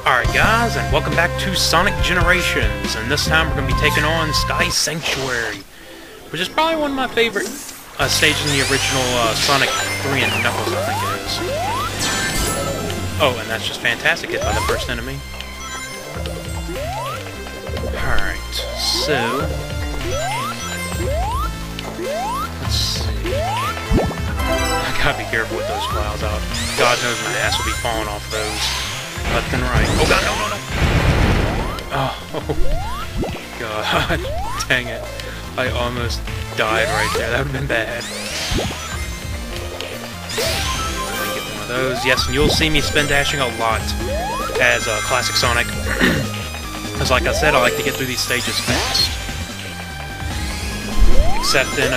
Alright guys, and welcome back to Sonic Generations, and this time we're going to be taking on Sky Sanctuary, which is probably one of my favorite stages in the original Sonic 3 and Knuckles, I think it is. Oh, and that's just fantastic, hit by the first enemy. Alright, so... let's see... I gotta be careful with those clouds out. God knows my ass will be falling off those. Left and right. Oh god, no, no, no! Oh, god. Dang it. I almost died right there. That would have been bad. Let me get one of those. Yes, and you'll see me spin dashing a lot as Classic Sonic. Because like I said, I like to get through these stages fast. Except in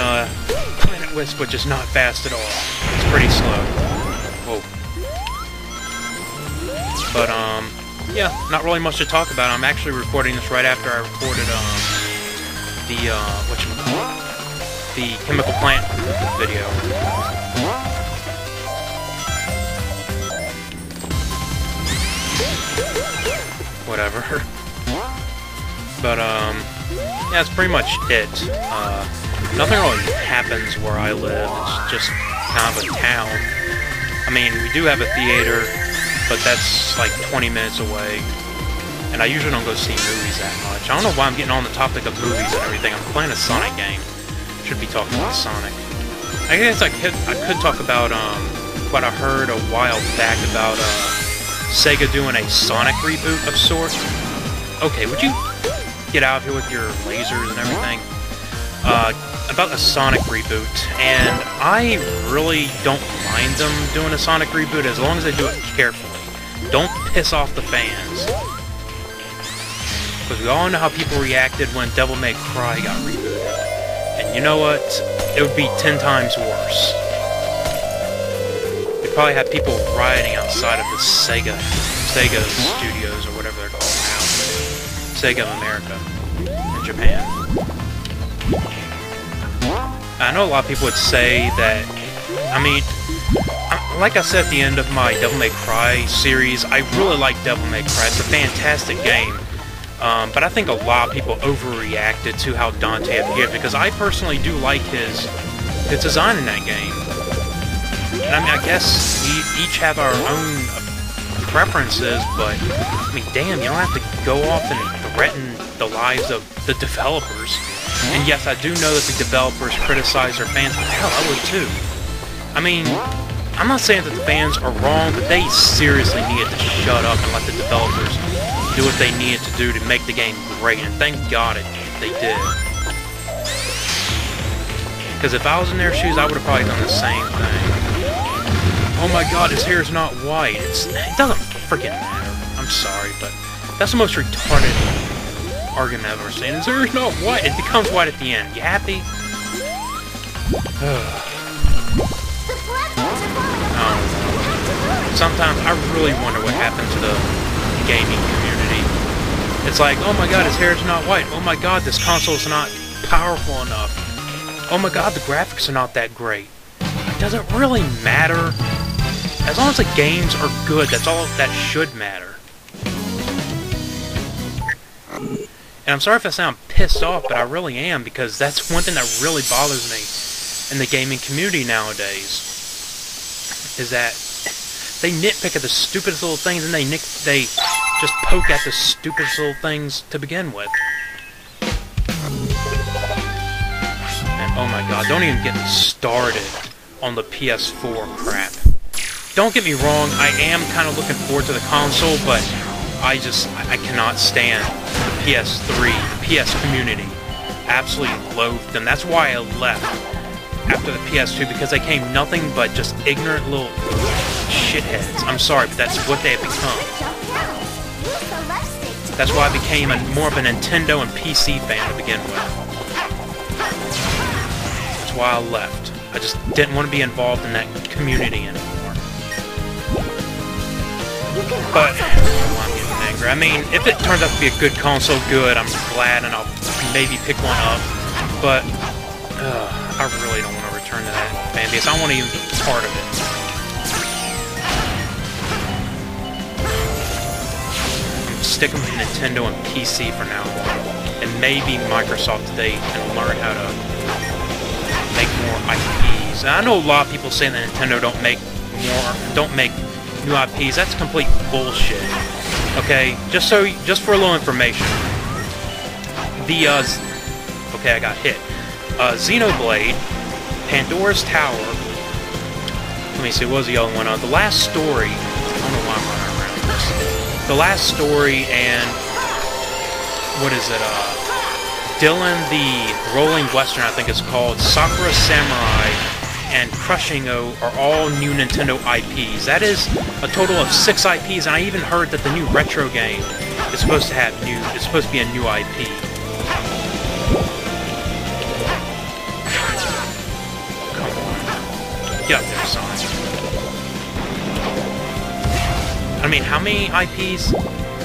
Planet Wisp, which is not fast at all. It's pretty slow. Whoa. But, yeah, not really much to talk about. I'm actually recording this right after I recorded, the chemical plant video. Whatever. But, yeah, that's pretty much it. Nothing really happens where I live. It's just kind of a town. I mean, we do have a theater, but that's like 20 minutes away, and I usually don't go see movies that much. I don't know why I'm getting on the topic of movies and everything. I'm playing a Sonic game. Should be talking about Sonic. I guess I could talk about what I heard a while back about Sega doing a Sonic reboot of sorts. Okay, would you get out of here with your lasers and everything? About a Sonic reboot, and I really don't mind them doing a Sonic reboot as long as they do it carefully. Don't piss off the fans. Because we all know how people reacted when Devil May Cry got rebooted. And you know what? It would be 10 times worse. They probably had people rioting outside of the Sega studios, or whatever they're called now. Sega of America. In Japan. I know a lot of people would say that, I mean, like I said at the end of my Devil May Cry series, I really like Devil May Cry. It's a fantastic game. But I think a lot of people overreacted to how Dante appeared, because I personally do like his design in that game. And I mean, I guess we each have our own preferences, but, I mean, damn, you don't have to go off and threaten the lives of the developers. And yes, I do know that the developers criticize their fans, but hell, I would too. I mean, I'm not saying that the fans are wrong, but they seriously needed to shut up and let the developers do what they needed to do to make the game great, and thank God they did. Because if I was in their shoes, I would have probably done the same thing. Oh my god, his hair's not white. It doesn't freaking matter. I'm sorry, but that's the most retarded argument I've ever seen. His hair's not white. It becomes white at the end. You happy? Sometimes I really wonder what happened to the gaming community. It's like, oh my god, his hair's not white. Oh my god, this console's not powerful enough. Oh my god, the graphics are not that great. Does it really matter? As long as the games are good, that's all that should matter. And I'm sorry if I sound pissed off, but I really am, because that's one thing that really bothers me in the gaming community nowadays. Is that they nitpick at the stupidest little things, and they just poke at the stupidest little things to begin with. And oh my god, don't even get me started on the PS4 crap. Don't get me wrong, I am kind of looking forward to the console, but I cannot stand the PS3, the PS community. Absolutely loathed them. That's why I left after the PS2, because they came nothing but just ignorant little shitheads. I'm sorry, but that's what they have become. That's why I became more of a Nintendo and PC fan to begin with. That's why I left. I just didn't want to be involved in that community anymore. But, I'm getting angry. I mean, if it turns out to be a good console, good, I'm glad, and I'll maybe pick one up. But, I really don't want to return to that fan base. I don't want to even be part of it. stick them to Nintendo and PC from now on. And maybe Microsoft today can learn how to make more IPs. And I know a lot of people saying that Nintendo don't make new IPs. That's complete bullshit. Okay, just for a little information. Okay, I got hit. Xenoblade, Pandora's Tower. Let me see, what was the other one? The Last Story. I don't know why I'm running around this. The Last Story and what is it? Dylan the Rolling Western, I think it's called. Sakura Samurai and Crushing-O are all new Nintendo IPs. That is a total of 6 IPs, and I even heard that the new retro game is supposed to be a new IP. Come on. Get up there, Sonic. I mean, how many IPs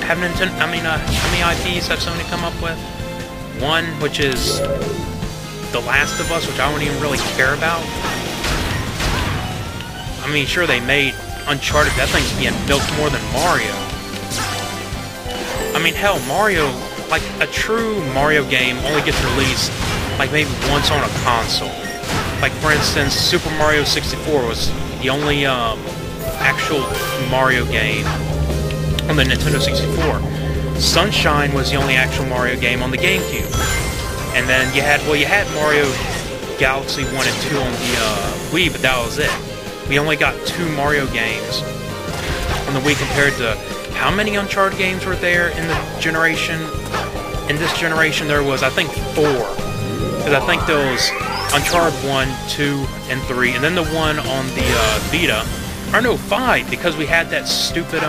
have Nintendo, how many IPs have Sony come up with? One, which is The Last of Us, which I don't even really care about. I mean, sure, they made Uncharted. That thing's being milked more than Mario. I mean, hell, Mario, like, a true Mario game only gets released, like, maybe once on a console. Like, for instance, Super Mario 64 was the only, actual Mario game on the Nintendo 64. Sunshine was the only actual Mario game on the GameCube. And then you had Mario Galaxy 1 and 2 on the Wii, but that was it. We only got 2 Mario games on the Wii compared to how many Uncharted games were there in the generation? In this generation there was, I think, 4. Because I think there was Uncharted 1, 2, and 3, and then the one on the Vita. Or no, 5, because we had that stupid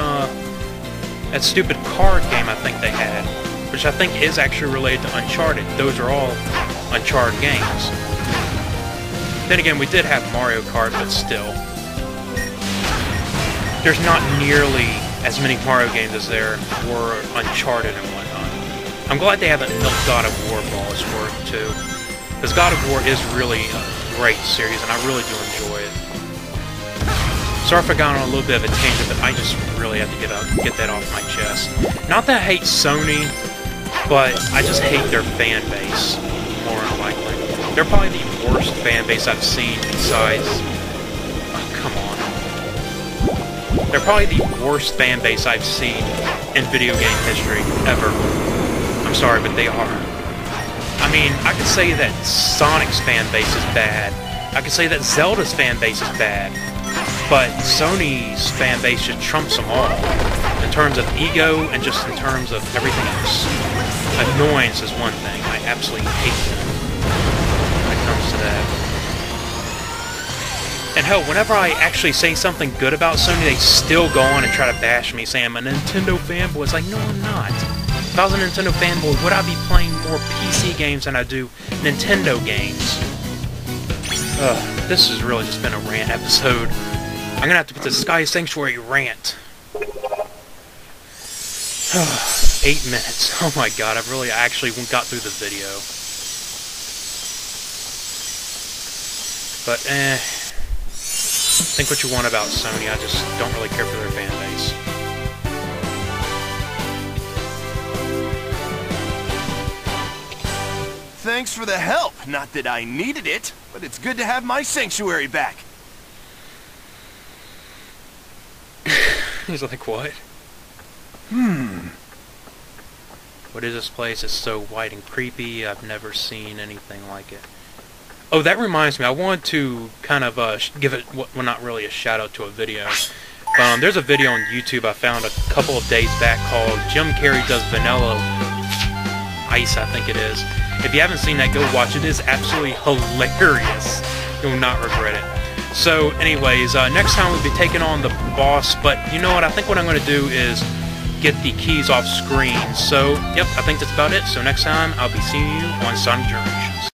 card game I think they had, which I think is actually related to Uncharted. Those are all Uncharted games. Then again, we did have Mario Kart, but still. There's not nearly as many Mario games as there were Uncharted and whatnot. I'm glad they haven't milked God of War for all it's worth, too. Because God of War is really a great series, and I really do enjoy it. Sorry if I got on a little bit of a tangent, but I just really have to get that off my chest. Not that I hate Sony, but I just hate their fan base, more than likely. They're probably the worst fan base I've seen besides... Oh, come on. They're probably the worst fan base I've seen in video game history, ever. I'm sorry, but they are. I mean, I could say that Sonic's fan base is bad. I could say that Zelda's fan base is bad. But Sony's fan base just trumps them all. In terms of ego and just in terms of everything else. Annoyance is one thing. I absolutely hate them when it comes to that. And hell, whenever I actually say something good about Sony, they still go on and try to bash me, saying I'm a Nintendo fanboy. It's like, no, I'm not. If I was a Nintendo fanboy, would I be playing more PC games than I do Nintendo games? This has really just been a rant episode. I'm gonna have to put the Sky Sanctuary rant. 8 minutes. Oh my god, I actually got through the video. But, think what you want about Sony, I just don't really care for their fan base. Thanks for the help. Not that I needed it, but it's good to have my sanctuary back. He's like, what? What is this place? It's so white and creepy. I've never seen anything like it. Oh, that reminds me. I wanted to kind of give it, well, not really a shout-out to a video. There's a video on YouTube I found a couple of days back called Jim Carrey Does Vanilla Ice, I think it is. If you haven't seen that, go watch it. It is absolutely hilarious. You'll not regret it. So, anyways, next time we'll be taking on the boss, but you know what? I think what I'm going to do is get the keys off screen. So, yep, I think that's about it. So next time, I'll be seeing you on Sonic Generations.